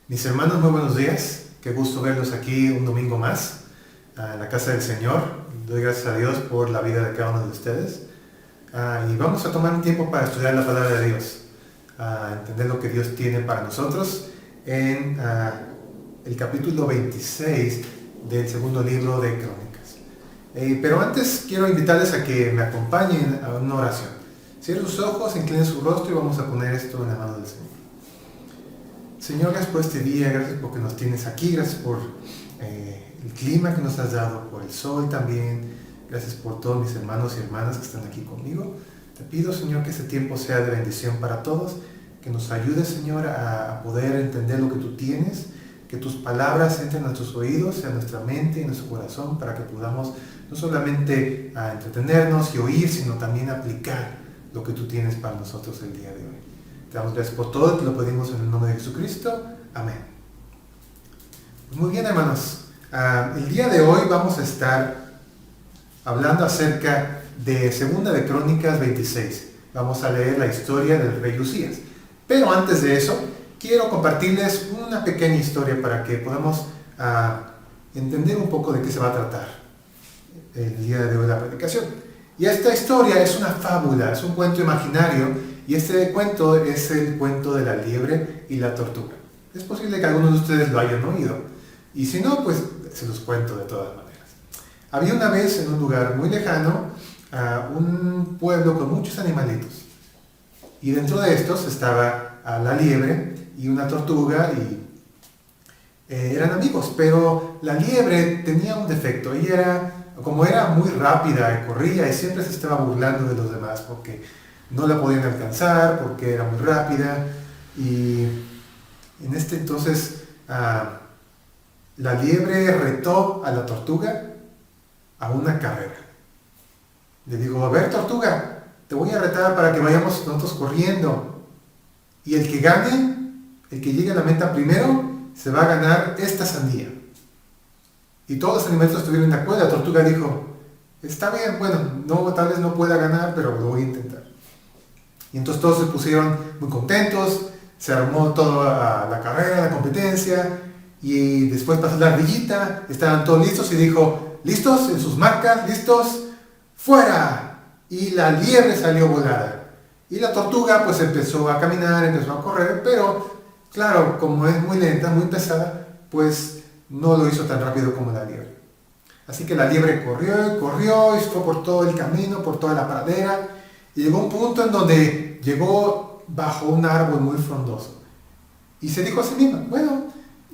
Mis hermanos, muy buenos días. Qué gusto verlos aquí un domingo más en la casa del Señor. Doy gracias a Dios por la vida de cada uno de ustedes. Y vamos a tomar un tiempo para estudiar la palabra de Dios, entender lo que Dios tiene para nosotros en el capítulo 26 del segundo libro de Crónicas. Pero antes quiero invitarles a que me acompañen a una oración. Cierren sus ojos, inclinen su rostro y vamos a poner esto en la mano del Señor. Señor, gracias por este día, gracias porque nos tienes aquí, gracias por el clima que nos has dado, por el sol también, gracias por todos mis hermanos y hermanas que están aquí conmigo. Te pido, Señor, que este tiempo sea de bendición para todos, que nos ayudes, Señor, a poder entender lo que tú tienes, que tus palabras entren a nuestros oídos, a nuestra mente y a nuestro corazón, para que podamos no solamente entretenernos y oír, sino también aplicar lo que tú tienes para nosotros el día de hoy. Te damos gracias por todo, te lo pedimos en el nombre de Jesucristo. Amén. Muy bien, hermanos. El día de hoy vamos a estar hablando acerca de Segunda de Crónicas 26. Vamos a leer la historia del rey Usías. Pero antes de eso, quiero compartirles una pequeña historia para que podamos entender un poco de qué se va a tratar el día de hoy la predicación. Y esta historia es una fábula, es un cuento imaginario. Y este cuento es el cuento de la liebre y la tortuga. Es posible que algunos de ustedes lo hayan oído. Y si no, pues se los cuento de todas maneras. Había una vez en un lugar muy lejano un pueblo con muchos animalitos. Y dentro de estos estaba la liebre y una tortuga y eran amigos. Pero la liebre tenía un defecto. Como era muy rápida, corría y siempre se estaba burlando de los demás porque no la podían alcanzar porque era muy rápida. Y en entonces la liebre retó a la tortuga a una carrera. Le digo, a ver, tortuga, te voy a retar para que vayamos nosotros corriendo. Y el que gane, el que llegue a la meta primero, se va a ganar esta sandía. Y todos los animalitos estuvieron de acuerdo. La tortuga dijo, está bien, bueno, tal vez no pueda ganar, pero lo voy a intentar. Y entonces todos se pusieron muy contentos, se armó toda la carrera, la competencia, y después pasó la ardillita, estaban todos listos y dijo, ¿listos? En sus marcas, ¿listos? ¡Fuera! Y la liebre salió volada. Y la tortuga pues empezó a caminar, empezó a correr, pero claro, como es muy lenta, muy pesada, pues no lo hizo tan rápido como la liebre. Así que la liebre corrió y fue por todo el camino, por toda la pradera, y llegó a un punto en donde llegó bajo un árbol muy frondoso. Y se dijo a sí misma, bueno,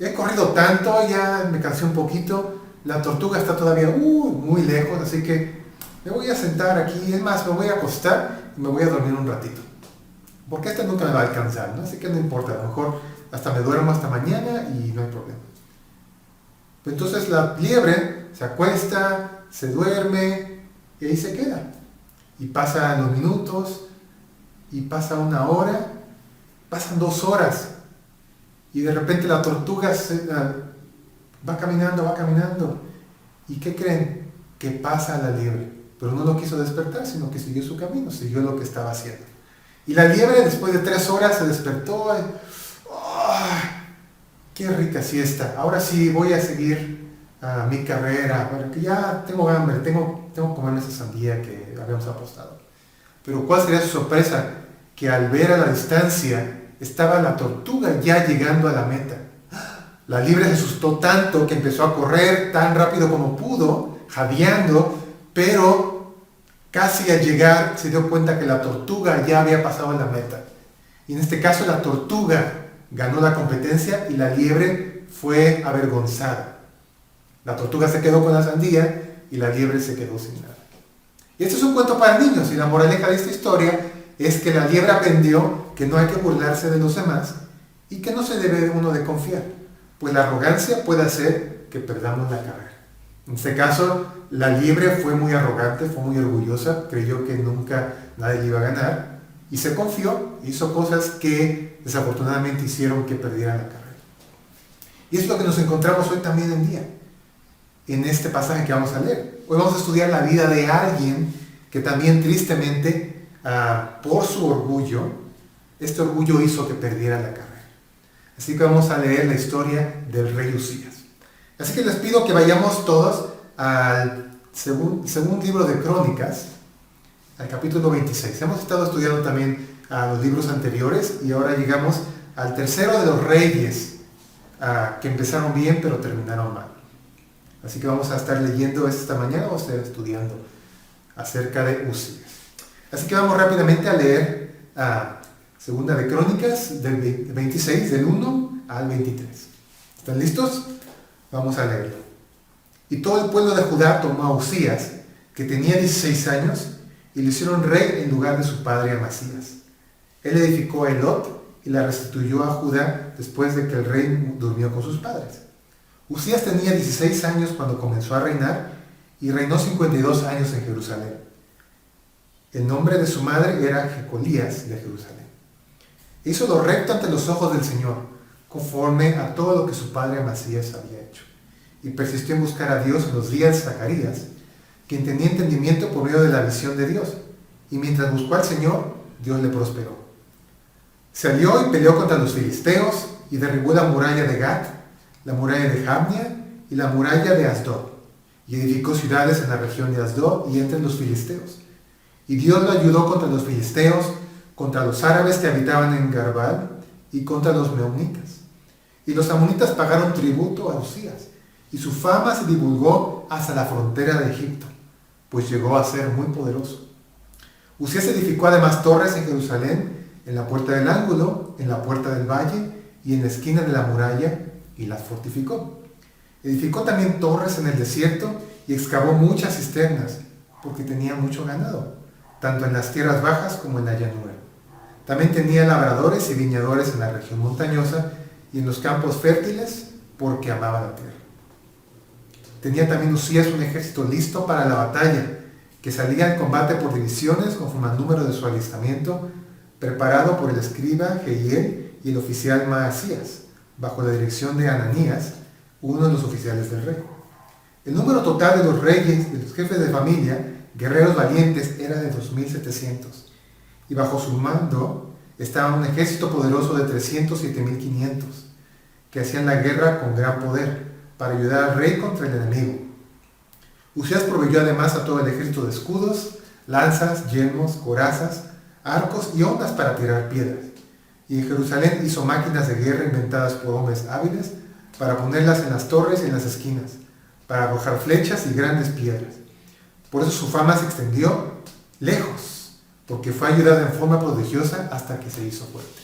he corrido tanto, ya me cansé un poquito, la tortuga está todavía muy lejos, así que me voy a sentar aquí, es más, me voy a acostar y me voy a dormir un ratito. Porque esta nunca me va a alcanzar, ¿no? Así que no importa, a lo mejor hasta me duermo hasta mañana y no hay problema. Entonces la liebre se acuesta, se duerme y ahí se queda. Y pasan los minutos, y pasa una hora, pasan 2 horas, y de repente la tortuga va caminando, ¿y qué creen? Que pasa a la liebre, pero no lo quiso despertar, sino que siguió su camino, siguió lo que estaba haciendo. Y la liebre después de 3 horas se despertó, ¡qué rica siesta! Ahora sí voy a seguir mi carrera, porque ya tengo hambre, tengo que comerme esa sandía que habíamos apostado. Pero ¿cuál sería su sorpresa? Que al ver a la distancia estaba la tortuga ya llegando a la meta. La liebre se asustó tanto que empezó a correr tan rápido como pudo, jadeando, pero casi al llegar se dio cuenta que la tortuga ya había pasado la meta. Y en este caso la tortuga ganó la competencia y la liebre fue avergonzada. La tortuga se quedó con la sandía y la liebre se quedó sin nada. Y este es un cuento para niños y la moraleja de esta historia es que la liebre aprendió que no hay que burlarse de los demás y que no se debe uno de confiar, pues la arrogancia puede hacer que perdamos la carrera. En este caso, la liebre fue muy arrogante, fue muy orgullosa, creyó que nunca nadie le iba a ganar y se confió, hizo cosas que desafortunadamente hicieron que perdiera la carrera. Y es lo que nos encontramos hoy también en día, en este pasaje que vamos a leer. Hoy vamos a estudiar la vida de alguien que también tristemente, por su orgullo, este orgullo hizo que perdiera la carrera. Así que vamos a leer la historia del rey Uzías. Así que les pido que vayamos todos al segundo libro de Crónicas, al capítulo 26. Hemos estado estudiando también los libros anteriores y ahora llegamos al tercero de los reyes, que empezaron bien pero terminaron mal. Así que vamos a estar leyendo esta mañana, vamos a estar estudiando acerca de Uzías. Así que vamos rápidamente a leer Segunda de Crónicas del 26, del 1 al 23. ¿Están listos? Vamos a leerlo. Y todo el pueblo de Judá tomó a Uzías, que tenía 16 años, y lo hicieron rey en lugar de su padre Amasías. Él edificó a Elot y la restituyó a Judá después de que el rey durmió con sus padres. Uzías tenía 16 años cuando comenzó a reinar y reinó 52 años en Jerusalén. El nombre de su madre era Jecolías de Jerusalén. Hizo lo recto ante los ojos del Señor, conforme a todo lo que su padre Amasías había hecho. Y persistió en buscar a Dios en los días de Zacarías, quien tenía entendimiento por medio de la visión de Dios. Y mientras buscó al Señor, Dios le prosperó. Salió y peleó contra los filisteos y derribó la muralla de Gat, la muralla de Jamnia y la muralla de Asdod. Y edificó ciudades en la región de Asdod y entre los filisteos. Y Dios lo ayudó contra los filisteos, contra los árabes que habitaban en Garbal y contra los meunitas. Y los amonitas pagaron tributo a Uzías, y su fama se divulgó hasta la frontera de Egipto, pues llegó a ser muy poderoso. Uzías edificó además torres en Jerusalén, en la puerta del ángulo, en la puerta del valle y en la esquina de la muralla, y las fortificó. Edificó también torres en el desierto y excavó muchas cisternas, porque tenía mucho ganado, tanto en las tierras bajas como en la llanura. También tenía labradores y viñadores en la región montañosa y en los campos fértiles, porque amaba la tierra. Tenía también Uzías un ejército listo para la batalla, que salía al combate por divisiones conforme al número de su alistamiento, preparado por el escriba Jehiel y el oficial Maasías, bajo la dirección de Ananías, uno de los oficiales del rey. El número total de los reyes, de los jefes de familia, guerreros valientes, era de 2,700, y bajo su mando estaba un ejército poderoso de 307,500, que hacían la guerra con gran poder, para ayudar al rey contra el enemigo. Uzías proveyó además a todo el ejército de escudos, lanzas, yelmos, corazas, arcos y ondas para tirar piedras. Y en Jerusalén hizo máquinas de guerra inventadas por hombres hábiles para ponerlas en las torres y en las esquinas, para arrojar flechas y grandes piedras. Por eso su fama se extendió lejos, porque fue ayudado en forma prodigiosa hasta que se hizo fuerte.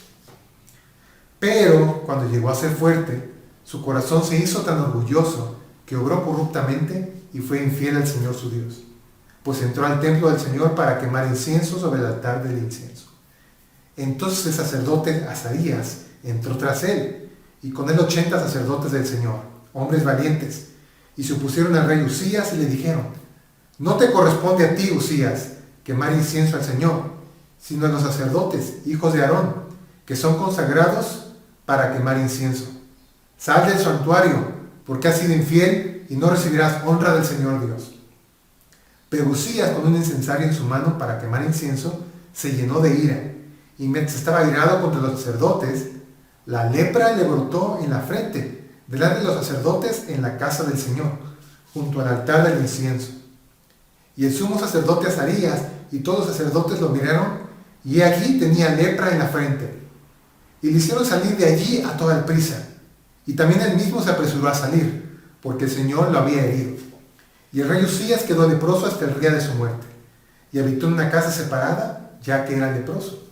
Pero cuando llegó a ser fuerte, su corazón se hizo tan orgulloso que obró corruptamente y fue infiel al Señor su Dios, pues entró al templo del Señor para quemar incienso sobre el altar del incienso. Entonces el sacerdote Azarías entró tras él, y con él 80 sacerdotes del Señor, hombres valientes, y se opusieron al rey Uzías y le dijeron: no te corresponde a ti, Uzías, quemar incienso al Señor, sino a los sacerdotes, hijos de Aarón, que son consagrados para quemar incienso. Sal del santuario, porque has sido infiel y no recibirás honra del Señor Dios. Pero Uzías, con un incensario en su mano para quemar incienso, se llenó de ira, y mientras estaba irado contra los sacerdotes, la lepra le brotó en la frente, delante de los sacerdotes en la casa del Señor, junto al altar del incienso. Y el sumo sacerdote Azarías y todos los sacerdotes lo miraron, y aquí tenía lepra en la frente. Y le hicieron salir de allí a toda prisa. Y también él mismo se apresuró a salir, porque el Señor lo había herido. Y el rey Uzías quedó leproso hasta el día de su muerte, y habitó en una casa separada, ya que era leproso,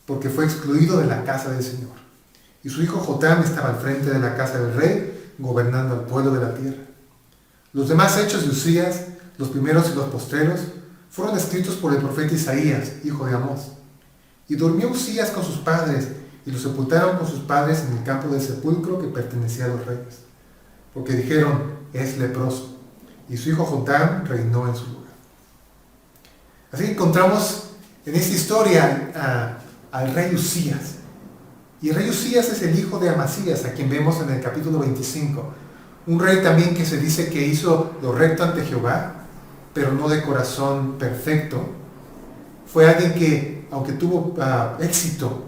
porque fue excluido de la casa del Señor. Y su hijo Jotam estaba al frente de la casa del rey, gobernando al pueblo de la tierra. Los demás hechos de Uzías, los primeros y los postreros, fueron escritos por el profeta Isaías, hijo de Amós. Y durmió Uzías con sus padres, y lo sepultaron con sus padres en el campo del sepulcro que pertenecía a los reyes, porque dijeron: es leproso. Y su hijo Jotam reinó en su lugar. Así que encontramos en esta historia al rey Uzías. Y el rey Uzías es el hijo de Amasías, a quien vemos en el capítulo 25. Un rey también que se dice que hizo lo recto ante Jehová, pero no de corazón perfecto. Fue alguien que, aunque tuvo éxito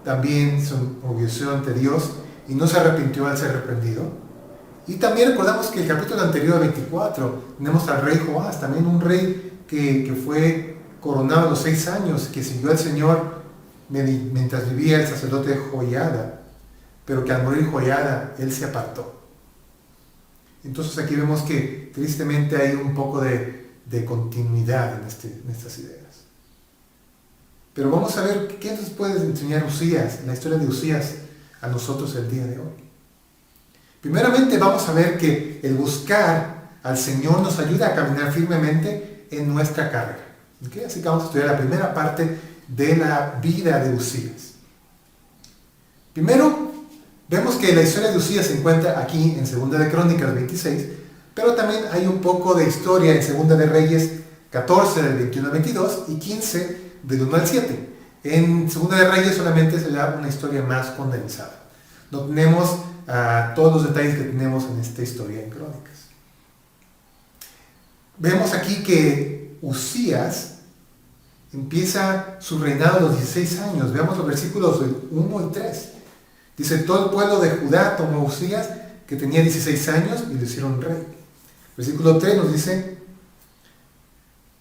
también se orgulleció ante Dios y no se arrepintió al ser reprendido. Y también recordamos que el capítulo anterior, 24, tenemos al rey Joás, también un rey que fue coronado a los 6 años, que siguió al Señor mientras vivía el sacerdote Joiada, pero que al morir Joiada, él se apartó. Entonces aquí vemos que tristemente hay un poco de continuidad en estas ideas. Pero vamos a ver qué nos puede enseñar Usías, la historia de Usías, a nosotros el día de hoy. Primeramente vamos a ver que el buscar al Señor nos ayuda a caminar firmemente en nuestra carrera. ¿Okay? Así que vamos a estudiar la primera parte de la vida de Usías. Primero, vemos que la historia de Usías se encuentra aquí en 2 de Crónicas 26, pero también hay un poco de historia en 2 de Reyes 14 del 21 al 22 y 15 del 1 al 7. En 2 de Reyes solamente se da una historia más condensada. No tenemos todos los detalles que tenemos en esta historia en Crónicas. Vemos aquí que Usías empieza su reinado a los 16 años. Veamos los versículos del 1 y 3. Dice, todo el pueblo de Judá tomó a Usías, que tenía 16 años, y lo hicieron rey. Versículo 3 nos dice,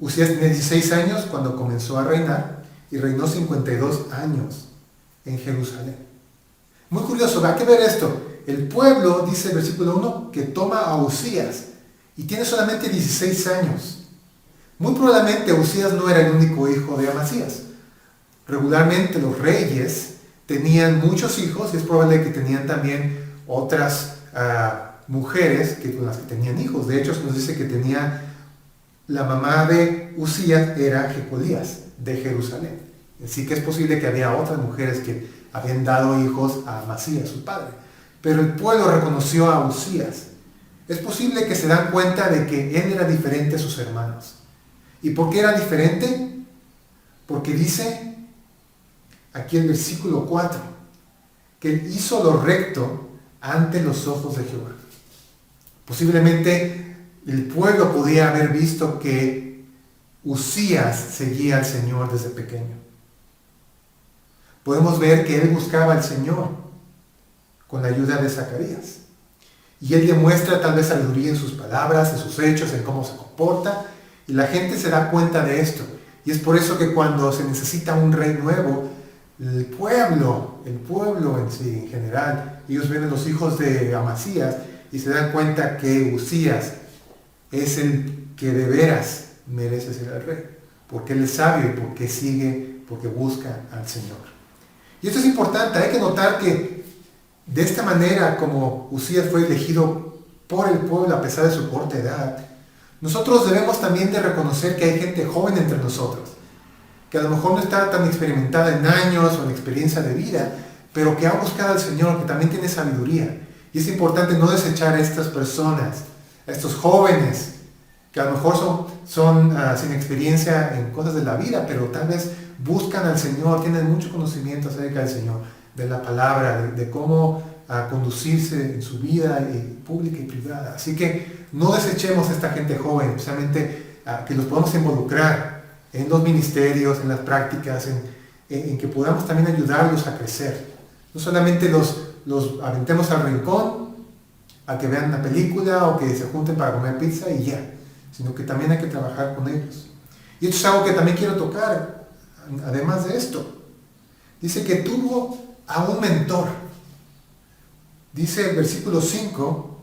Usías tenía 16 años cuando comenzó a reinar, y reinó 52 años en Jerusalén. Muy curioso, hay que ver esto. El pueblo, dice el versículo 1, que toma a Usías, y tiene solamente 16 años. Muy probablemente Usías no era el único hijo de Amasías. Regularmente los reyes tenían muchos hijos y es probable que tenían también otras mujeres con las que tenían hijos. De hecho, se nos dice que tenía la mamá de Usías era Jecolías de Jerusalén. Así que es posible que había otras mujeres que habían dado hijos a Amasías, su padre. Pero el pueblo reconoció a Usías. Es posible que se dan cuenta de que él era diferente a sus hermanos. ¿Y por qué era diferente? Porque dice aquí el versículo 4, que él hizo lo recto ante los ojos de Jehová. Posiblemente el pueblo podía haber visto que Usías seguía al Señor desde pequeño. Podemos ver que él buscaba al Señor con la ayuda de Zacarías. Y él demuestra tal vez sabiduría en sus palabras, en sus hechos, en cómo se comporta. Y la gente se da cuenta de esto. Y es por eso que cuando se necesita un rey nuevo, el pueblo en sí, en general, ellos ven a los hijos de Amasías y se dan cuenta que Usías es el que de veras merece ser el rey. Porque él es sabio y porque sigue, porque busca al Señor. Y esto es importante, hay que notar que de esta manera como Usías fue elegido por el pueblo a pesar de su corta edad, nosotros debemos también de reconocer que hay gente joven entre nosotros, que a lo mejor no está tan experimentada en años o en experiencia de vida, pero que ha buscado al Señor, que también tiene sabiduría. Y es importante no desechar a estas personas, a estos jóvenes, que a lo mejor son sin experiencia en cosas de la vida, pero tal vez buscan al Señor, tienen mucho conocimiento acerca del Señor, de la palabra, de cómo conducirse en su vida pública y privada. Así que no desechemos a esta gente joven, especialmente que los podamos involucrar en los ministerios, en las prácticas, en que podamos también ayudarlos a crecer. No solamente los aventemos al rincón, a que vean una película o que se junten para comer pizza y ya, sino que también hay que trabajar con ellos. Y esto es algo que también quiero tocar, además de esto. Dice que tuvo a un mentor. Dice el versículo 5,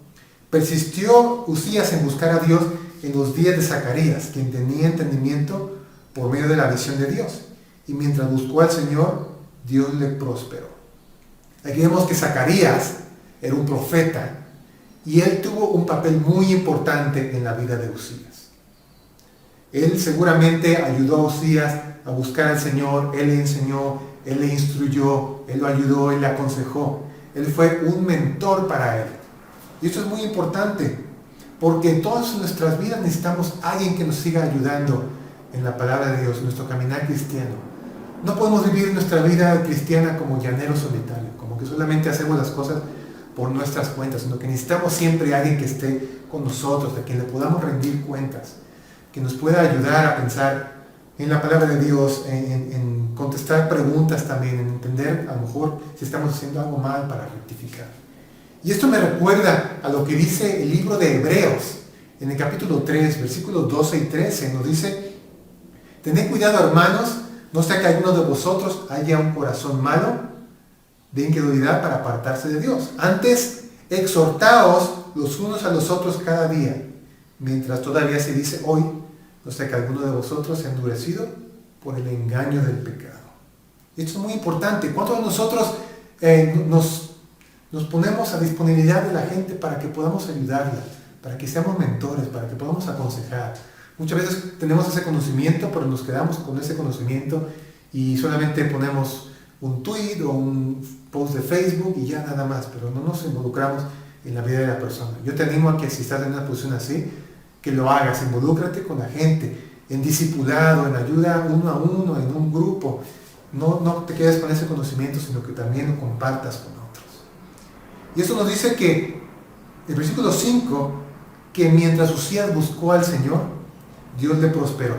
persistió Usías en buscar a Dios en los días de Zacarías, quien tenía entendimiento por medio de la visión de Dios. Y mientras buscó al Señor, Dios le prosperó. Aquí vemos que Zacarías era un profeta y él tuvo un papel muy importante en la vida de Usías. Él seguramente ayudó a Usías a buscar al Señor, él le enseñó, él le instruyó, él lo ayudó, él le aconsejó. Él fue un mentor para él. Y esto es muy importante, porque en todas nuestras vidas necesitamos a alguien que nos siga ayudando en la palabra de Dios, en nuestro caminar cristiano. No podemos vivir nuestra vida cristiana como llanero solitario, como que solamente hacemos las cosas por nuestras cuentas, sino que necesitamos siempre a alguien que esté con nosotros, a quien le podamos rendir cuentas, que nos pueda ayudar a pensar en la palabra de Dios, en contestar preguntas también, en entender a lo mejor si estamos haciendo algo mal para rectificar. Y esto me recuerda a lo que dice el libro de Hebreos, en el capítulo 3, versículos 12 y 13, nos dice: tened cuidado, hermanos, no sea que alguno de vosotros haya un corazón malo de incredulidad para apartarse de Dios. Antes, exhortaos los unos a los otros cada día, mientras todavía se dice hoy, no sea que alguno de vosotros sea endurecido por el engaño del pecado. Esto es muy importante. ¿Cuántos de nosotros nos ponemos a disponibilidad de la gente para que podamos ayudarla, para que seamos mentores, para que podamos aconsejar? Muchas veces tenemos ese conocimiento, pero nos quedamos con ese conocimiento y solamente ponemos un tweet o un post de Facebook y ya nada más, pero no nos involucramos en la vida de la persona. Yo te animo a que si estás en una posición así, que lo hagas, involúcrate con la gente, en discipulado, en ayuda uno a uno, en un grupo. No te quedes con ese conocimiento, sino que también lo compartas con otros. Y eso nos dice que, el versículo 5, que mientras Uzías buscó al Señor, Dios le prosperó.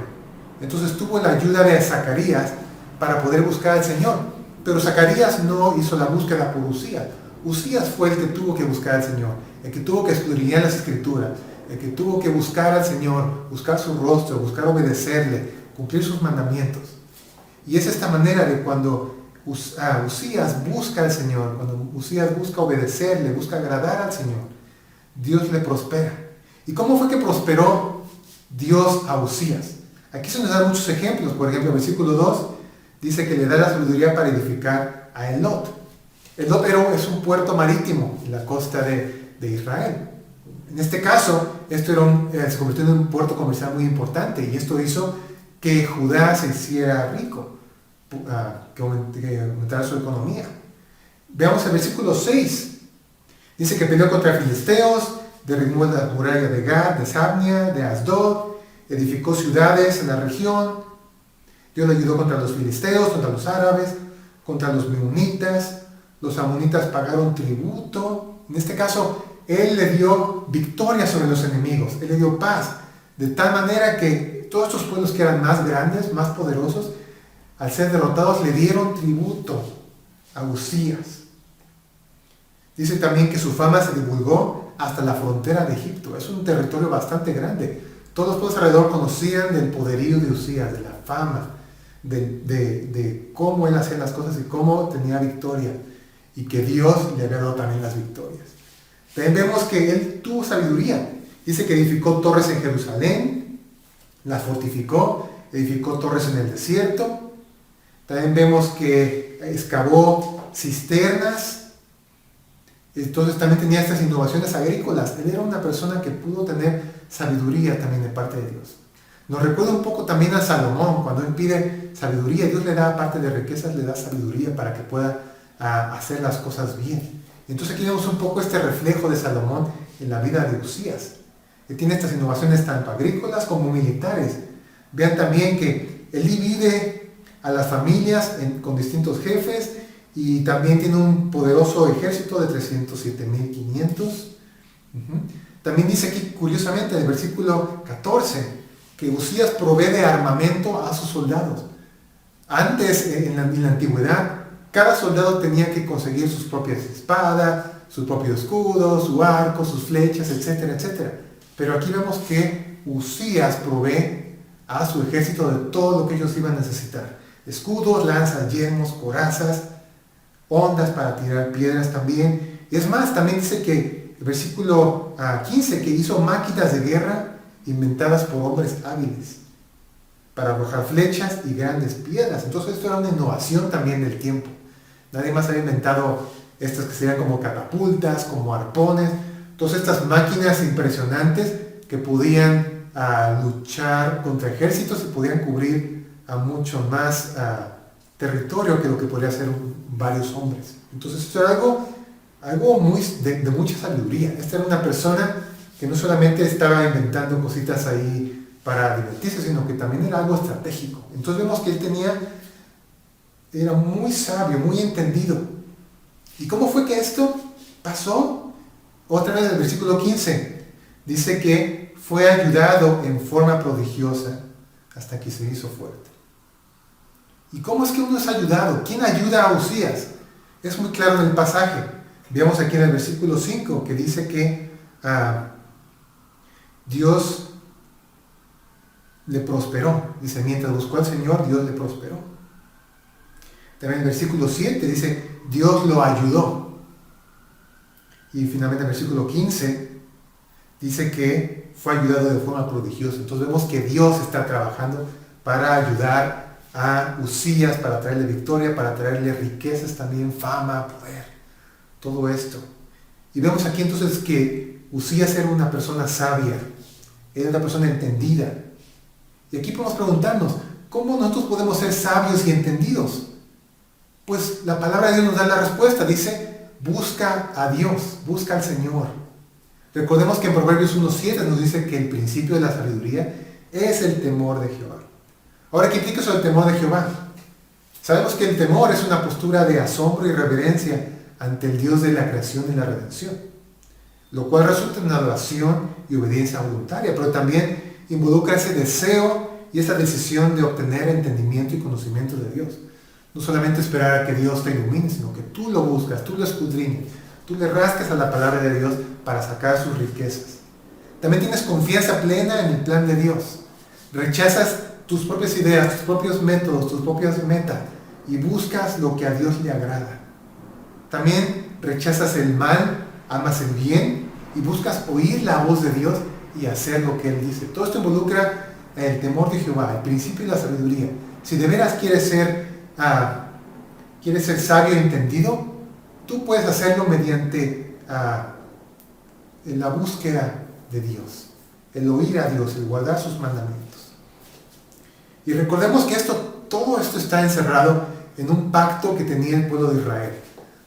Entonces tuvo la ayuda de Zacarías para poder buscar al Señor. Pero Zacarías no hizo la búsqueda por Uzías. Uzías fue el que tuvo que buscar al Señor, el que tuvo que escudriñar las Escrituras, el que tuvo que buscar al Señor, buscar su rostro, buscar obedecerle, cumplir sus mandamientos. Y es esta manera de cuando Uzías busca al Señor, cuando Uzías busca obedecerle, busca agradar al Señor, Dios le prospera. ¿Y cómo fue que prosperó Dios a Uzías? Aquí se nos dan muchos ejemplos. Por ejemplo, el versículo 2 dice que le da la sabiduría para edificar a Elot. Elot es un puerto marítimo en la costa de Israel. En este caso, esto se convirtió en un puerto comercial muy importante y esto hizo que Judá se hiciera rico, que aumentara su economía. Veamos el versículo 6. Dice que peleó contra filisteos, derribó las murallas de Gad, de Sabnia, de Asdod, edificó ciudades en la región. Dios le ayudó contra los filisteos, contra los árabes, contra los meunitas. Los amonitas pagaron tributo. En este caso, Él le dio victoria sobre los enemigos. Él le dio paz. De tal manera que todos estos pueblos que eran más grandes, más poderosos, al ser derrotados le dieron tributo a Uzías. Dice también que su fama se divulgó hasta la frontera de Egipto. Es un territorio bastante grande. Todos los pueblos alrededor conocían del poderío de Uzías, de la fama, de cómo él hacía las cosas y cómo tenía victoria. Y que Dios le había dado también las victorias. También vemos que él tuvo sabiduría. Dice que edificó torres en Jerusalén, las fortificó, edificó torres en el desierto. También vemos que excavó cisternas. Entonces también tenía estas innovaciones agrícolas. Él era una persona que pudo tener sabiduría también de parte de Dios. Nos recuerda un poco también a Salomón, cuando él pide sabiduría, Dios le da, aparte de riquezas, le da sabiduría para que pueda hacer las cosas bien. Entonces aquí vemos un poco este reflejo de Salomón en la vida de Uzías. Él tiene estas innovaciones tanto agrícolas como militares. Vean también que él divide a las familias con distintos jefes y también tiene un poderoso ejército de 307,500. También dice aquí, curiosamente, en el versículo 14, que Uzías provee de armamento a sus soldados. Antes, en la antigüedad, cada soldado tenía que conseguir sus propias espadas, su propio escudo, su arco, sus flechas, etcétera, etcétera. Pero aquí vemos que Uzías provee a su ejército de todo lo que ellos iban a necesitar. Escudos, lanzas, yelmos, corazas, ondas para tirar piedras también. Y es más, también dice que el versículo 15, que hizo máquinas de guerra inventadas por hombres hábiles para arrojar flechas y grandes piedras. Entonces esto era una innovación también del tiempo. Nadie más había inventado estas que serían como catapultas, como arpones, todas estas máquinas impresionantes que podían luchar contra ejércitos y podían cubrir a mucho más territorio que lo que podría hacer varios hombres. Entonces esto era algo muy de mucha sabiduría. Esta era una persona que no solamente estaba inventando cositas ahí para divertirse, sino que también era algo estratégico. Entonces vemos que él era muy sabio, muy entendido. ¿Y cómo fue que esto pasó? Otra vez el versículo 15 dice que fue ayudado en forma prodigiosa hasta que se hizo fuerte. ¿Y cómo es que uno es ayudado? ¿Quién ayuda a Usías? Es muy claro en el pasaje. Veamos aquí en el versículo 5 que dice que Dios le prosperó. Dice, mientras buscó al Señor, Dios le prosperó. También en el versículo 7 dice, Dios lo ayudó. Y finalmente en el versículo 15 dice que fue ayudado de forma prodigiosa. Entonces vemos que Dios está trabajando para ayudar a Usías, para traerle victoria, para traerle riquezas también, fama, poder, todo esto. Y vemos aquí entonces que Usías era una persona sabia, era una persona entendida. Y aquí podemos preguntarnos, ¿cómo nosotros podemos ser sabios y entendidos? Pues la palabra de Dios nos da la respuesta, dice, busca a Dios, busca al Señor. Recordemos que en Proverbios 1:7 nos dice que el principio de la sabiduría es el temor de Jehová. Ahora, ¿qué implica eso del temor de Jehová? Sabemos que el temor es una postura de asombro y reverencia ante el Dios de la creación y la redención, lo cual resulta en una adoración y obediencia voluntaria, pero también involucra ese deseo y esa decisión de obtener entendimiento y conocimiento de Dios. No solamente esperar a que Dios te ilumine, sino que tú lo buscas, tú lo escudriñas, tú le rascas a la palabra de Dios para sacar sus riquezas. También tienes confianza plena en el plan de Dios. Rechazas tus propias ideas, tus propios métodos, tus propias metas y buscas lo que a Dios le agrada. También rechazas el mal, amas el bien y buscas oír la voz de Dios y hacer lo que Él dice. Todo esto involucra el temor de Jehová, el principio de la sabiduría. Si de veras quieres ser sabio y entendido, tú puedes hacerlo mediante la búsqueda de Dios, el oír a Dios, el guardar sus mandamientos. Y recordemos que todo esto está encerrado en un pacto que tenía el pueblo de Israel,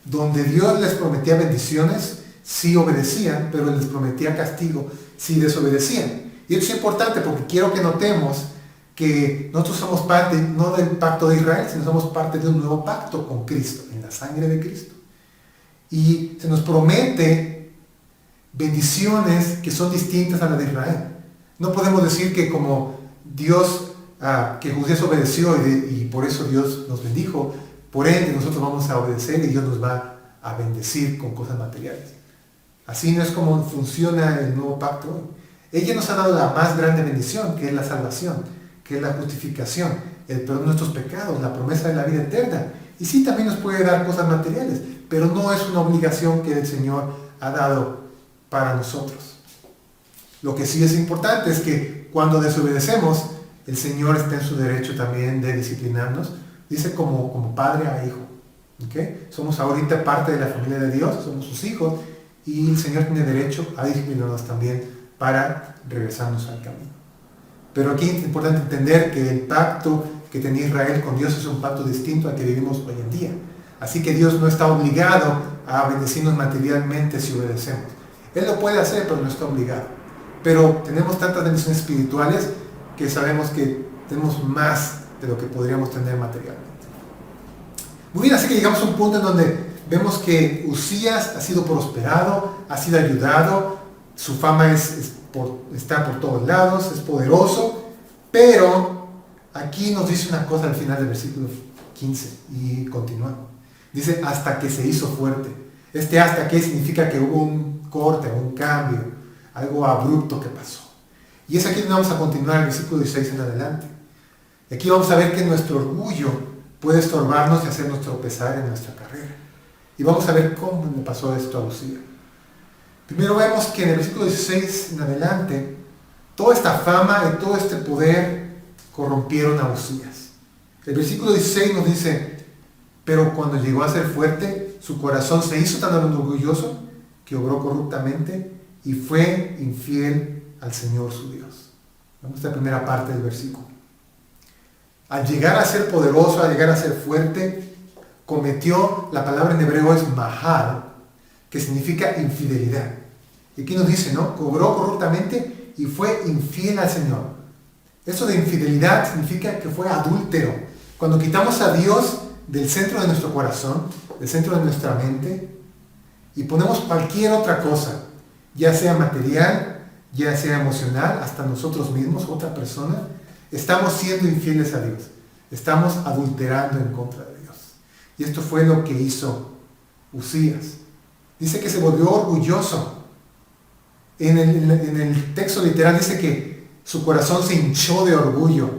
donde Dios les prometía bendiciones si obedecían, pero les prometía castigo si desobedecían. Y esto es importante porque quiero que notemos que nosotros somos parte no del pacto de Israel, sino somos parte de un nuevo pacto con Cristo, en la sangre de Cristo. Y se nos promete bendiciones que son distintas a las de Israel. No podemos decir que como Dios, que Judías obedeció y por eso Dios nos bendijo, por ende nosotros vamos a obedecer y Dios nos va a bendecir con cosas materiales. Así no es como funciona el nuevo pacto hoy. Ella nos ha dado la más grande bendición, que es la salvación, que es la justificación, el perdón de nuestros pecados, la promesa de la vida eterna. Y sí también nos puede dar cosas materiales, pero no es una obligación que el Señor ha dado para nosotros. Lo que sí es importante es que cuando desobedecemos, el Señor está en su derecho también de disciplinarnos, dice como padre a hijo. ¿Okay? Somos ahorita parte de la familia de Dios, somos sus hijos, y el Señor tiene derecho a disciplinarnos también para regresarnos al camino. Pero aquí es importante entender que el pacto que tenía Israel con Dios es un pacto distinto al que vivimos hoy en día. Así que Dios no está obligado a bendecirnos materialmente si obedecemos. Él lo puede hacer, pero no está obligado. Pero tenemos tantas bendiciones espirituales que sabemos que tenemos más de lo que podríamos tener materialmente. Muy bien, así que llegamos a un punto en donde vemos que Usías ha sido prosperado, ha sido ayudado, su fama está por todos lados, es poderoso, pero aquí nos dice una cosa al final del versículo 15 y continuamos. Dice, hasta que se hizo fuerte. Hasta que significa que hubo un corte, un cambio, algo abrupto que pasó. Y es aquí donde vamos a continuar el versículo 16 en adelante. Y aquí vamos a ver que nuestro orgullo puede estorbarnos y hacernos tropezar en nuestra carrera. Y vamos a ver cómo le pasó esto a Usías. Primero vemos que en el versículo 16 en adelante, toda esta fama y todo este poder corrompieron a Usías. El versículo 16 nos dice, pero cuando llegó a ser fuerte, su corazón se hizo tan orgulloso que obró corruptamente y fue infiel al Señor su Dios. Vamos a la primera parte del versículo. Al llegar a ser poderoso, al llegar a ser fuerte, cometió, la palabra en hebreo es mahal, que significa infidelidad. Y aquí nos dice, ¿no? Cobró corruptamente y fue infiel al Señor. Eso de infidelidad significa que fue adúltero. Cuando quitamos a Dios del centro de nuestro corazón, del centro de nuestra mente, y ponemos cualquier otra cosa, ya sea material, ya sea emocional, hasta nosotros mismos, otra persona, estamos siendo infieles a Dios. Estamos adulterando en contra de Dios. Y esto fue lo que hizo Uzías. Dice que se volvió orgulloso. En el texto literal dice que su corazón se hinchó de orgullo.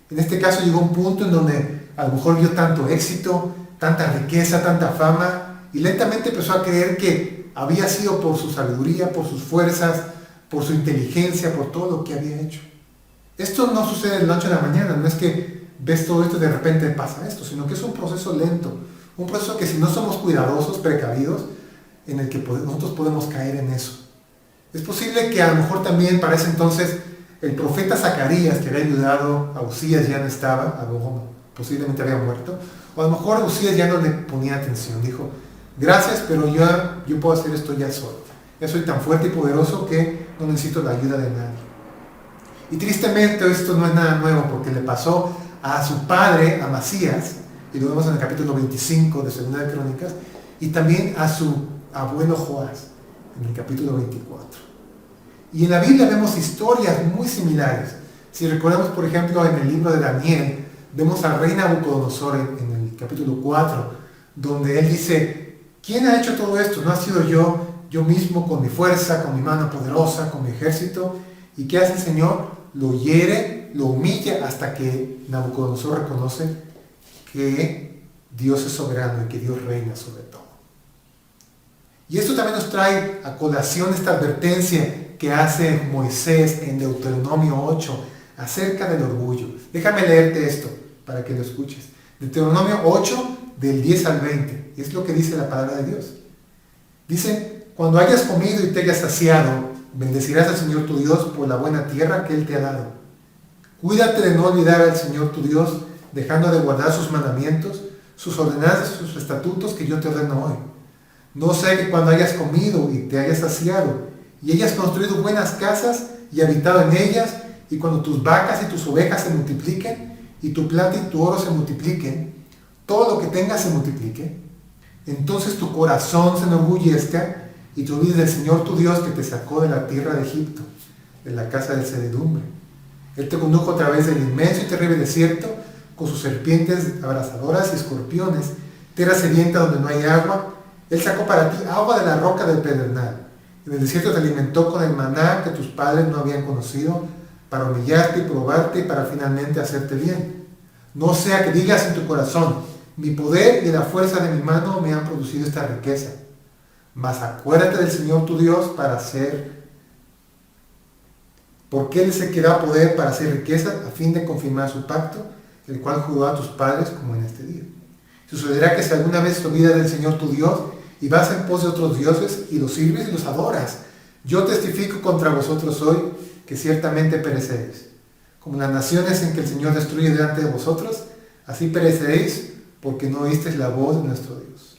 En este caso llegó un punto en donde a lo mejor vio tanto éxito, tanta riqueza, tanta fama, y lentamente empezó a creer que había sido por su sabiduría, por sus fuerzas, por su inteligencia, por todo lo que había hecho. Esto no sucede de la noche a la mañana, no es que ves todo esto y de repente pasa esto, sino que es un proceso lento, un proceso que si no somos cuidadosos, precavidos, en el que nosotros podemos caer en eso. Es posible que a lo mejor también para ese entonces el profeta Zacarías, que había ayudado a Uzías, ya no estaba, a lo mejor posiblemente había muerto, o a lo mejor Uzías ya no le ponía atención, dijo, gracias, pero yo puedo hacer esto ya solo. Ya soy tan fuerte y poderoso que no necesito la ayuda de nadie. Y tristemente esto no es nada nuevo, porque le pasó a su padre, Amasías, y lo vemos en el capítulo 25 de Segunda de Crónicas, y también a su abuelo Joás, en el capítulo 24. Y en la Biblia vemos historias muy similares. Si recordamos, por ejemplo, en el libro de Daniel, vemos al rey Nabucodonosor en el capítulo 4, donde él dice, ¿quién ha hecho todo esto? ¿No ha sido yo mismo con mi fuerza, con mi mano poderosa, con mi ejército? ¿Y qué hace el Señor? Lo hiere, lo humilla hasta que Nabucodonosor reconoce que Dios es soberano y que Dios reina sobre todo. Y esto también nos trae a colación esta advertencia que hace Moisés en Deuteronomio 8 acerca del orgullo. Déjame leerte esto para que lo escuches. Deuteronomio 8 del 10 al 20. Es lo que dice la palabra de Dios. Dice, cuando hayas comido y te hayas saciado, bendecirás al Señor tu Dios por la buena tierra que Él te ha dado. Cuídate de no olvidar al Señor tu Dios, dejando de guardar sus mandamientos, sus ordenanzas y sus estatutos que yo te ordeno hoy. No sea que cuando hayas comido y te hayas saciado, y hayas construido buenas casas y habitado en ellas, y cuando tus vacas y tus ovejas se multipliquen, y tu plata y tu oro se multipliquen, todo lo que tengas se multiplique, entonces tu corazón se enorgullezca y te olvides del Señor tu Dios que te sacó de la tierra de Egipto, de la casa de servidumbre. Él te condujo a través del inmenso y terrible desierto, con sus serpientes abrasadoras y escorpiones, tierra sedienta donde no hay agua. Él sacó para ti agua de la roca del pedernal. En el desierto te alimentó con el maná que tus padres no habían conocido, para humillarte y probarte y para finalmente hacerte bien. No sea que digas en tu corazón, mi poder y la fuerza de mi mano me han producido esta riqueza. Mas acuérdate del Señor tu Dios porque Él se da poder para hacer riqueza a fin de confirmar su pacto, el cual juró a tus padres como en este día. Sucederá que si alguna vez te olvidas del Señor tu Dios y vas en pos de otros dioses y los sirves y los adoras, yo testifico contra vosotros hoy que ciertamente pereceréis. Como las naciones en que el Señor destruye delante de vosotros, así pereceréis porque no oísteis la voz de nuestro Dios.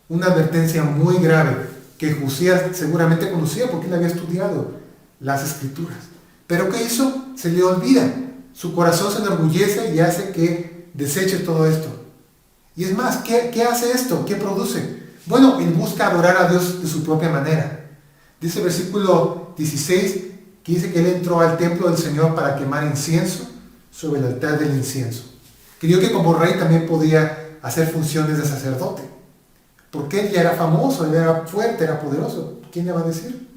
Una advertencia muy grave que Uzías seguramente conocía porque él había estudiado las Escrituras. Pero ¿qué hizo? Se le olvida. Su corazón se enorgullece y hace que deseche todo esto. Y es más, ¿qué hace esto? ¿Qué produce? Bueno, él busca adorar a Dios de su propia manera. Dice el versículo 16 que dice que él entró al templo del Señor para quemar incienso sobre el altar del incienso. Creyó que como rey también podía hacer funciones de sacerdote. Porque él ya era famoso, él era fuerte, era poderoso. ¿Quién le va a decir?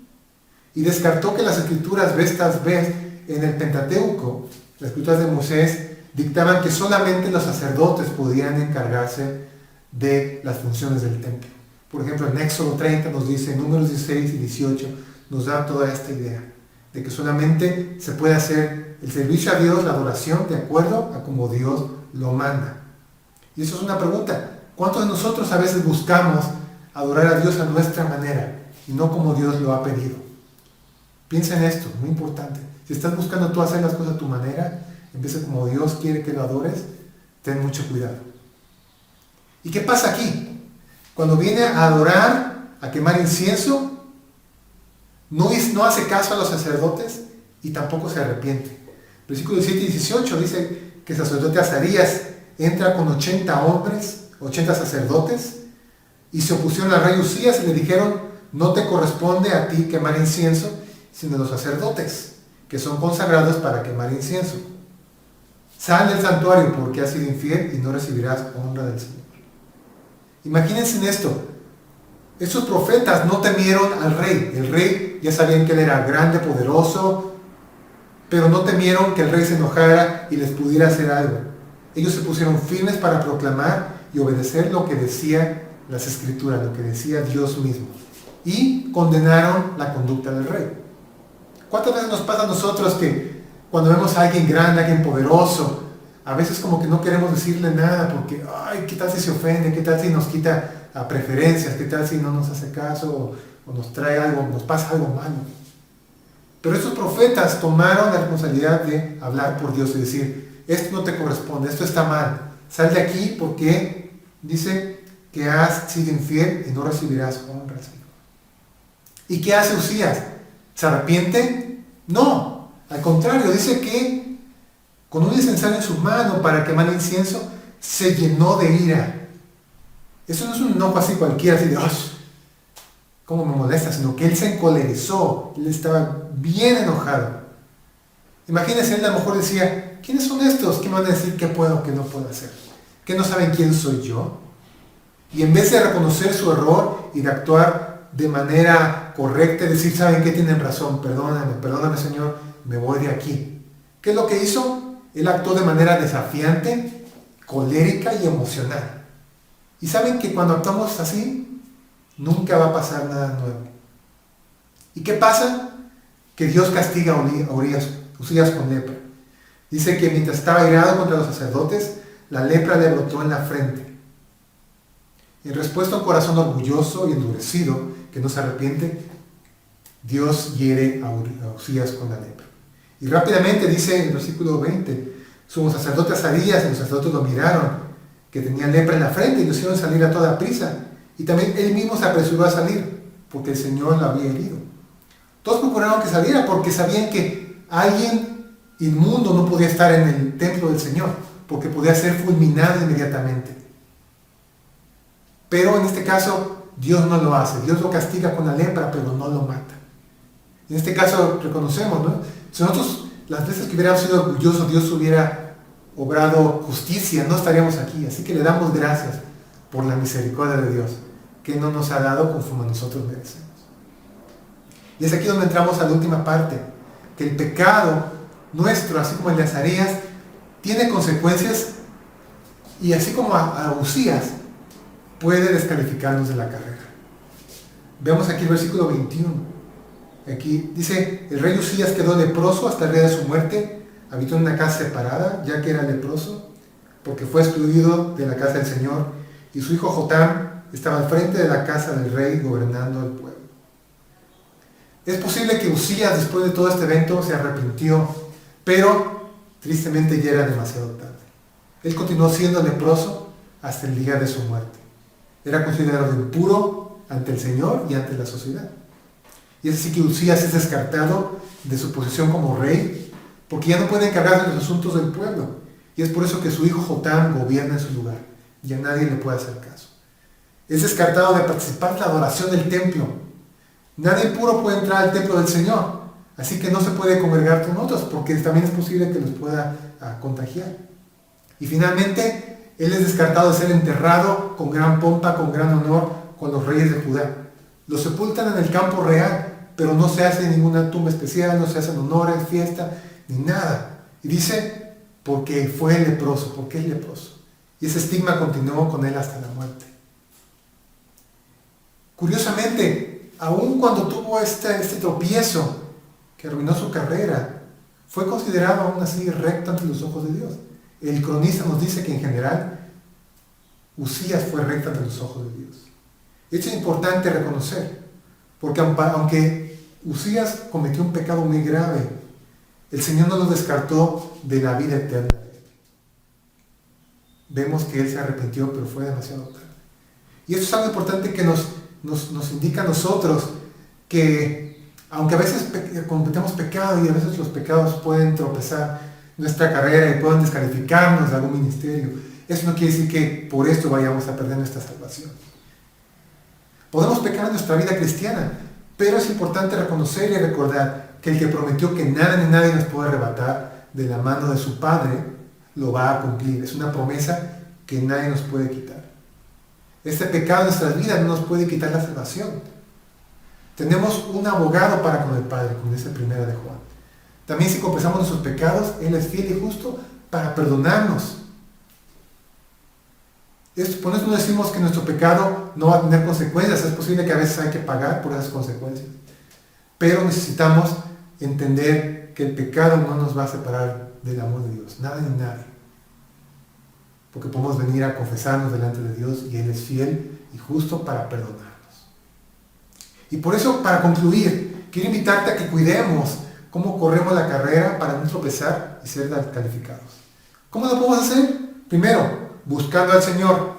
Y descartó que las escrituras estas vez en el Pentateuco, las escrituras de Moisés, dictaban que solamente los sacerdotes podían encargarse de las funciones del templo. Por ejemplo, en Éxodo 30 nos dice, en Números 16 y 18, nos da toda esta idea, de que solamente se puede hacer el servicio a Dios, la adoración, de acuerdo a como Dios lo manda. Y eso es una pregunta. ¿Cuántos de nosotros a veces buscamos adorar a Dios a nuestra manera y no como Dios lo ha pedido? Piensa en esto, muy importante. Si estás buscando tú hacer las cosas a tu manera, en vez de como Dios quiere que lo adores, ten mucho cuidado. ¿Y qué pasa aquí? Cuando viene a adorar, a quemar incienso, no hace caso a los sacerdotes y tampoco se arrepiente. Versículos 17 y 18 dice que el sacerdote Azarías entra con 80 hombres, 80 sacerdotes, y se opusieron al rey Uzías y le dijeron, no te corresponde a ti quemar incienso, sino a los sacerdotes, que son consagrados para quemar incienso. Sal del santuario porque has sido infiel y no recibirás honra del Señor. Imagínense en esto. Estos profetas no temieron al rey. El rey ya sabían que él era grande, poderoso, pero no temieron que el rey se enojara y les pudiera hacer algo. Ellos se pusieron firmes para proclamar y obedecer lo que decía las Escrituras, lo que decía Dios mismo. Y condenaron la conducta del rey. ¿Cuántas veces nos pasa a nosotros que cuando vemos a alguien grande, a alguien poderoso, a veces como que no queremos decirle nada porque, ay, ¿qué tal si se ofende? ¿Qué tal si nos quita preferencias? ¿Qué tal si no nos hace caso o nos trae algo, nos pasa algo malo? Pero estos profetas tomaron la responsabilidad de hablar por Dios y decir, esto no te corresponde, esto está mal, sal de aquí porque dice que has sido infiel y no recibirás honra, Señor. ¿Y qué hace Uzías? ¿Se arrepiente? No, al contrario, dice que con un incensario en su mano para quemar incienso, se llenó de ira. Eso no es un enojo así cualquiera, así de, ¡ay! ¿Cómo me molesta? Sino que él se encolerizó, él estaba bien enojado. Imagínense, él a lo mejor decía, ¿quiénes son estos? ¿Qué me van a decir qué puedo o qué no puedo hacer? ¿Qué no saben quién soy yo? Y en vez de reconocer su error y de actuar de manera correcta, decir, ¿saben qué? Tienen razón, perdóname Señor, me voy de aquí. ¿Qué es lo que hizo? Él actuó de manera desafiante, colérica y emocional. Y saben que cuando actuamos así, nunca va a pasar nada nuevo. ¿Y qué pasa? Que Dios castiga a Uzías con lepra. Dice que mientras estaba airado contra los sacerdotes, la lepra le brotó en la frente. En respuesta a un corazón orgulloso y endurecido, que no se arrepiente, Dios hiere a Uzías con la lepra. Y rápidamente dice en el versículo 20, sumo sacerdote Azarías y los sacerdotes lo miraron, que tenía lepra en la frente y lo hicieron salir a toda prisa. Y también él mismo se apresuró a salir, porque el Señor lo había herido. Todos procuraron que saliera porque sabían que alguien inmundo no podía estar en el templo del Señor, porque podía ser fulminado inmediatamente. Pero en este caso, Dios no lo hace. Dios lo castiga con la lepra, pero no lo mata. En este caso, reconocemos, ¿no? Si nosotros, las veces que hubiéramos sido orgullosos, Dios hubiera obrado justicia, no estaríamos aquí. Así que le damos gracias por la misericordia de Dios, que no nos ha dado conforme nosotros merecemos. Y es aquí donde entramos a la última parte, que el pecado nuestro, así como el de Azarías, tiene consecuencias, y así como a Uzías, puede descalificarnos de la carrera. Veamos aquí el versículo 21. Aquí dice, el rey Uzías quedó leproso hasta el día de su muerte, habitó en una casa separada, ya que era leproso, porque fue excluido de la casa del Señor, y su hijo Jotam estaba al frente de la casa del rey gobernando el pueblo. Es posible que Uzías, después de todo este evento, se arrepintió, pero tristemente ya era demasiado tarde. Él continuó siendo leproso hasta el día de su muerte. Era considerado impuro ante el Señor y ante la sociedad. Y es así que Uzías es descartado de su posición como rey, porque ya no puede encargarse de los asuntos del pueblo. Y es por eso que su hijo Jotam gobierna en su lugar. Y a nadie le puede hacer caso. Es descartado de participar en la adoración del templo. Nadie impuro puede entrar al templo del Señor. Así que no se puede congregar con otros, porque también es posible que los pueda contagiar. Y finalmente, él es descartado de ser enterrado con gran pompa, con gran honor, con los reyes de Judá. Lo sepultan en el campo real, pero no se hace ninguna tumba especial, no se hacen honores, fiesta, ni nada. Y dice, porque fue leproso, porque es leproso. Y ese estigma continuó con él hasta la muerte. Curiosamente, aun cuando tuvo este tropiezo que arruinó su carrera, fue considerado aún así recto ante los ojos de Dios. El cronista nos dice que en general Uzías fue recto ante los ojos de Dios. Esto es importante reconocer, porque aunque Uzías cometió un pecado muy grave, el Señor no lo descartó de la vida eterna. Vemos que él se arrepintió, pero fue demasiado tarde. Y esto es algo importante que nos indica a nosotros que, aunque a veces cometemos pecado y a veces los pecados pueden tropezar nuestra carrera y pueden descalificarnos de algún ministerio, eso no quiere decir que por esto vayamos a perder nuestra salvación. Podemos pecar en nuestra vida cristiana, pero es importante reconocer y recordar que el que prometió que nada ni nadie nos puede arrebatar de la mano de su Padre, lo va a cumplir. Es una promesa que nadie nos puede quitar. Este pecado en nuestras vidas no nos puede quitar la salvación. Tenemos un abogado para con el Padre, como dice 1 de Juan. También si confesamos nuestros pecados, Él es fiel y justo para perdonarnos. Por eso no decimos que nuestro pecado no va a tener consecuencias. Es posible que a veces hay que pagar por esas consecuencias. Pero necesitamos entender que el pecado no nos va a separar del amor de Dios. Nada ni nadie. Porque podemos venir a confesarnos delante de Dios y Él es fiel y justo para perdonarnos. Y por eso, para concluir, quiero invitarte a que cuidemos cómo corremos la carrera para no tropezar y ser calificados. ¿Cómo lo podemos hacer? Primero, buscando al Señor,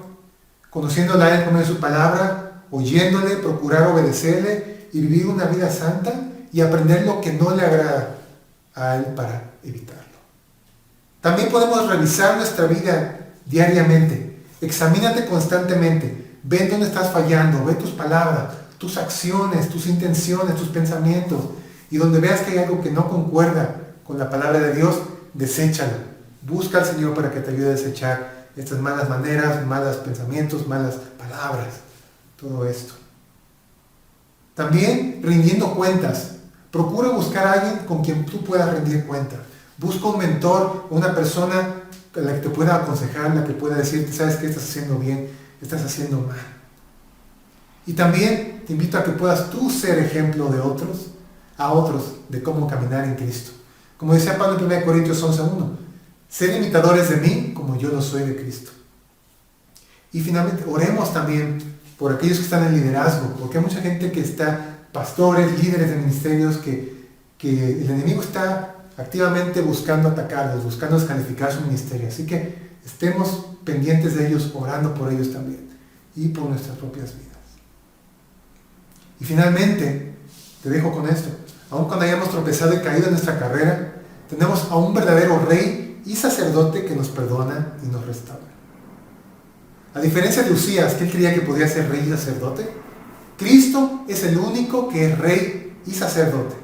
conociéndole a Él por medio de su palabra, oyéndole, procurar obedecerle y vivir una vida santa y aprender lo que no le agrada a Él para evitarlo. También podemos revisar nuestra vida diariamente. Examínate constantemente. Ve dónde estás fallando. Ve tus palabras, tus acciones, tus intenciones, tus pensamientos. Y donde veas que hay algo que no concuerda con la palabra de Dios, deséchalo. Busca al Señor para que te ayude a desechar estas malas maneras, malos pensamientos, malas palabras. Todo esto. También rindiendo cuentas. Procura buscar a alguien con quien tú puedas rendir cuenta. Busca un mentor, una persona a la que te pueda aconsejar, la que pueda decirte, sabes que estás haciendo bien, estás haciendo mal. Y también te invito a que puedas tú ser ejemplo de otros, a otros, de cómo caminar en Cristo. Como decía Pablo en 1 Corintios 11:1, ser imitadores de mí como yo lo soy de Cristo. Y finalmente, oremos también por aquellos que están en liderazgo, porque hay mucha gente que está, pastores, líderes de ministerios, que el enemigo está activamente buscando atacarlos, buscando descalificar su ministerio. Así que estemos pendientes de ellos, orando por ellos también y por nuestras propias vidas. Y finalmente, te dejo con esto. Aun cuando hayamos tropezado y caído en nuestra carrera, tenemos a un verdadero rey y sacerdote que nos perdona y nos restaura. A diferencia de Usías, que él creía que podía ser rey y sacerdote, Cristo es el único que es rey y sacerdote.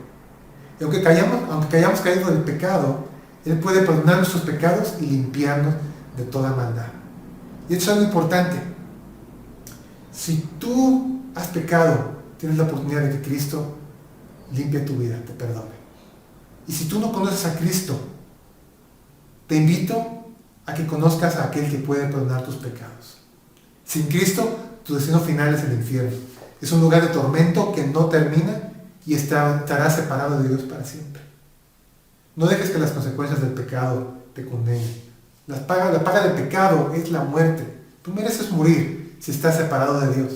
Y aunque hayamos caído del pecado, Él puede perdonar nuestros pecados y limpiarnos de toda maldad. Y eso es algo importante. Si tú has pecado, tienes la oportunidad de que Cristo limpie tu vida, te perdone. Y si tú no conoces a Cristo, te invito a que conozcas a aquel que puede perdonar tus pecados. Sin Cristo, tu destino final es el infierno. Es un lugar de tormento que no termina y estarás separado de Dios para siempre. No dejes que las consecuencias del pecado te condenen. La paga del pecado es la muerte. Tú mereces morir si estás separado de Dios.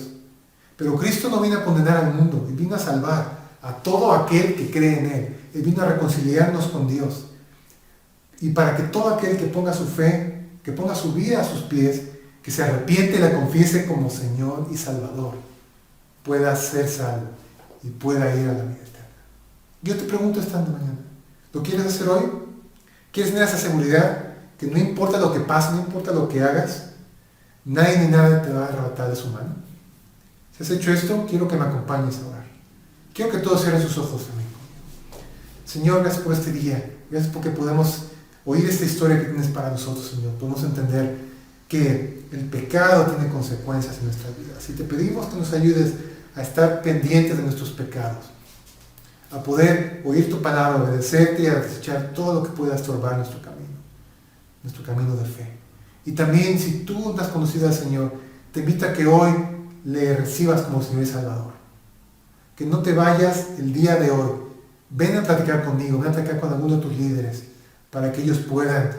Pero Cristo no vino a condenar al mundo, Él vino a salvar a todo aquel que cree en Él. Él vino a reconciliarnos con Dios. Y para que todo aquel que ponga su fe, que ponga su vida a sus pies, que se arrepiente y la confiese como Señor y Salvador, pueda ser salvo y pueda ir a la vida eterna. Yo te pregunto esta mañana, ¿lo quieres hacer hoy? ¿Quieres tener esa seguridad que no importa lo que pase, no importa lo que hagas, nadie ni nada te va a arrebatar de su mano? Si has hecho esto, quiero que me acompañes a orar. Quiero que todos cierren sus ojos también. Señor, gracias por este día. Gracias porque podemos oír esta historia que tienes para nosotros, Señor. Podemos entender que el pecado tiene consecuencias en nuestra vida. Si te pedimos que nos ayudes a estar pendientes de nuestros pecados, a poder oír tu palabra, obedecerte y a desechar todo lo que pueda estorbar nuestro camino de fe. Y también, si tú no has conocido al Señor, te invito a que hoy le recibas como Señor y Salvador. Que no te vayas el día de hoy. Ven a platicar conmigo, ven a platicar con alguno de tus líderes, para que ellos puedan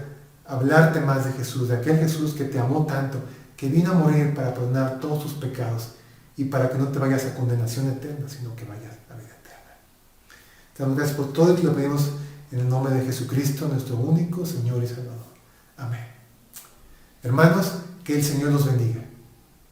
hablarte más de Jesús, de aquel Jesús que te amó tanto, que vino a morir para perdonar todos tus pecados y para que no te vayas a condenación eterna, sino que vayas a la vida eterna. Te damos gracias por todo y te lo pedimos en el nombre de Jesucristo, nuestro único Señor y Salvador. Amén. Hermanos, que el Señor los bendiga.